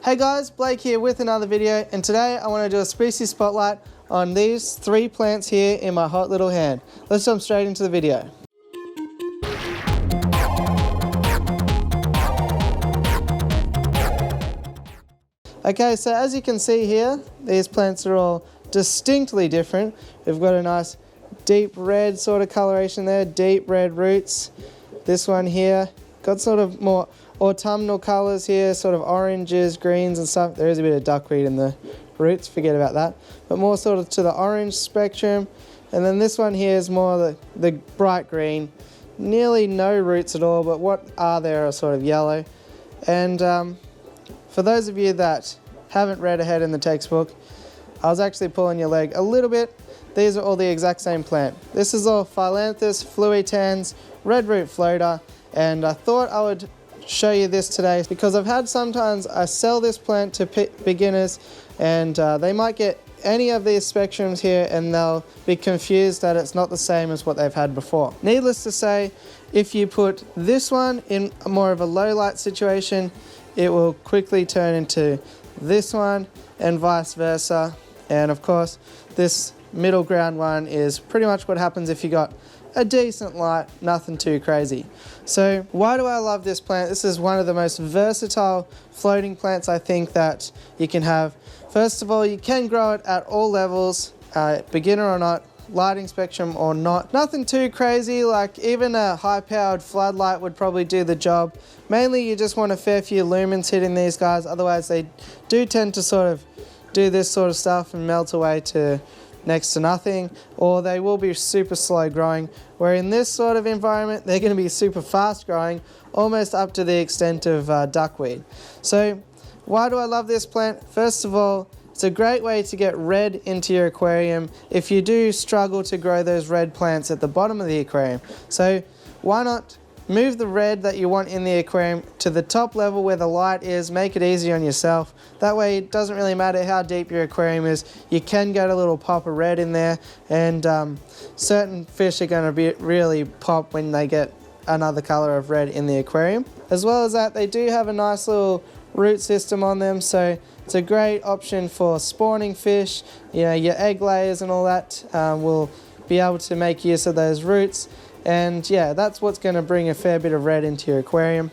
Hey guys, Blake here with another video, and today I want to do a species spotlight on these 3 plants here in my hot little hand. Let's jump straight into the video. Okay, so as you can see here, these plants are all distinctly different. We've got a nice deep red sort of coloration there, deep red roots. This one here got sort of more autumnal colours here, sort of oranges, greens and stuff. There is a bit of duckweed in the roots, forget about that. But more sort of to the orange spectrum. And then this one here is more the bright green. Nearly no roots at all, but what are there are sort of yellow. And for those of you that haven't read ahead in the textbook, I was actually pulling your leg a little bit. These are all the exact same plant. This is all Phyllanthus fluitans, red root floater, and I thought I would show you this today because I've had sometimes I sell this plant to beginners and they might get any of these spectrums here and they'll be confused that it's not the same as what they've had before. Needless to say, if you put this one in more of a low light situation, it will quickly turn into this one and vice versa. And of course, this middle ground one is pretty much what happens if you got a decent light, nothing too crazy. So why do I love this plant? This is one of the most versatile floating plants I think that you can have. First of all, you can grow it at all levels, beginner or not, lighting spectrum or not. Nothing too crazy, like even a high-powered floodlight would probably do the job. Mainly you just want a fair few lumens hitting these guys, otherwise they do tend to sort of do this sort of stuff and melt away to next to nothing, or they will be super slow growing, where in this sort of environment they're going to be super fast growing, almost up to the extent of duckweed. So why do I love this plant? First of all, it's a great way to get red into your aquarium if you do struggle to grow those red plants at the bottom of the aquarium. So why not move the red that you want in the aquarium to the top level where the light is, make it easy on yourself. That way it doesn't really matter how deep your aquarium is, you can get a little pop of red in there, and certain fish are going to really pop when they get another color of red in the aquarium. As well as that, they do have a nice little root system on them, so it's a great option for spawning fish. You know, your egg layers and all that will be able to make use of those roots. And yeah, that's what's going to bring a fair bit of red into your aquarium.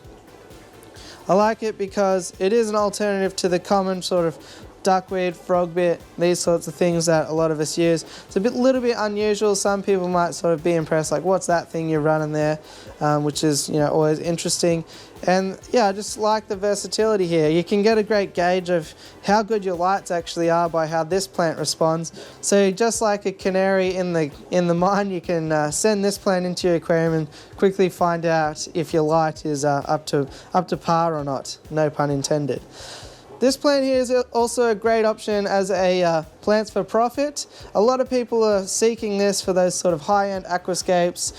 I like it because it is an alternative to the common sort of duckweed, frogbit, these sorts of things that a lot of us use. It's a little bit unusual. Some people might sort of be impressed, like, what's that thing you're running there? Which is, you know, always interesting. And yeah, I just like the versatility here. You can get a great gauge of how good your lights actually are by how this plant responds. So just like a canary in the mine, you can send this plant into your aquarium and quickly find out if your light is up to par or not. No pun intended. This plant here is also a great option as a plants for profit. A lot of people are seeking this for those sort of high-end aquascapes.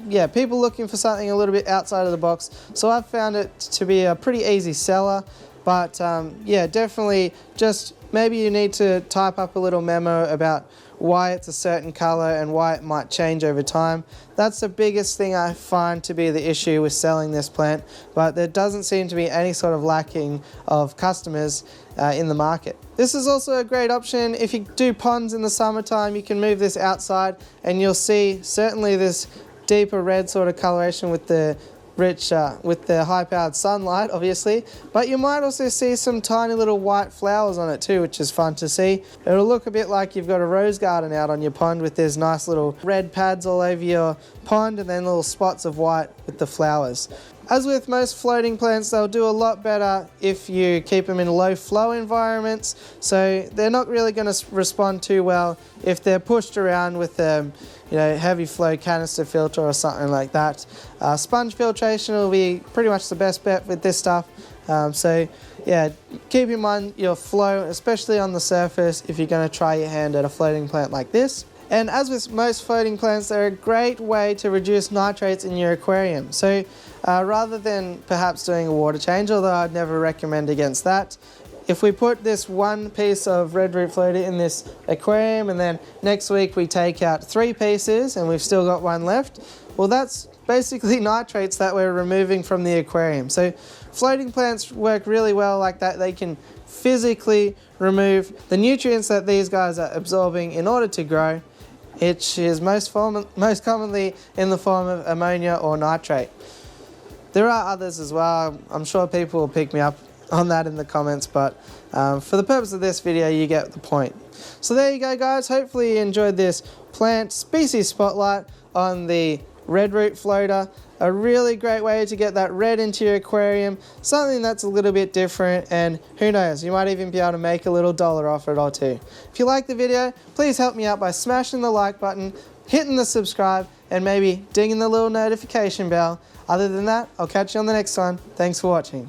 Yeah, people looking for something a little bit outside of the box. So I've found it to be a pretty easy seller. But yeah, definitely just maybe you need to type up a little memo about why it's a certain color and why it might change over time. That's the biggest thing I find to be the issue with selling this plant, but there doesn't seem to be any sort of lacking of customers in the market. This is also a great option if you do ponds in the summertime. You can move this outside and you'll see certainly this deeper red sort of coloration with the rich with the high-powered sunlight, obviously, but you might also see some tiny little white flowers on it too, which is fun to see. It'll look a bit like you've got a rose garden out on your pond with these nice little red pads all over your pond and then little spots of white with the flowers. As with most floating plants, they'll do a lot better if you keep them in low flow environments, so they're not really going to respond too well if they're pushed around with heavy flow canister filter or something like that. Sponge filtration will be pretty much the best bet with this stuff. So yeah, keep in mind your flow, especially on the surface if you're going to try your hand at a floating plant like this. And as with most floating plants, they're a great way to reduce nitrates in your aquarium. So rather than perhaps doing a water change, although I'd never recommend against that, if we put this one piece of red root floater in this aquarium and then next week we take out 3 pieces and we've still got one left, well, that's basically nitrates that we're removing from the aquarium. So floating plants work really well like that. They can physically remove the nutrients that these guys are absorbing in order to grow, which is most commonly in the form of ammonia or nitrate. There are others as well. I'm sure people will pick me up on that in the comments, but for the purpose of this video, you get the point. So there you go, guys. Hopefully you enjoyed this plant species spotlight on the red root floater. A really great way to get that red into your aquarium, something that's a little bit different, and who knows, you might even be able to make a little dollar off it or two. If you like the video, please help me out by smashing the like button, hitting the subscribe, and maybe dinging the little notification bell. Other than that, I'll catch you on the next one. Thanks for watching.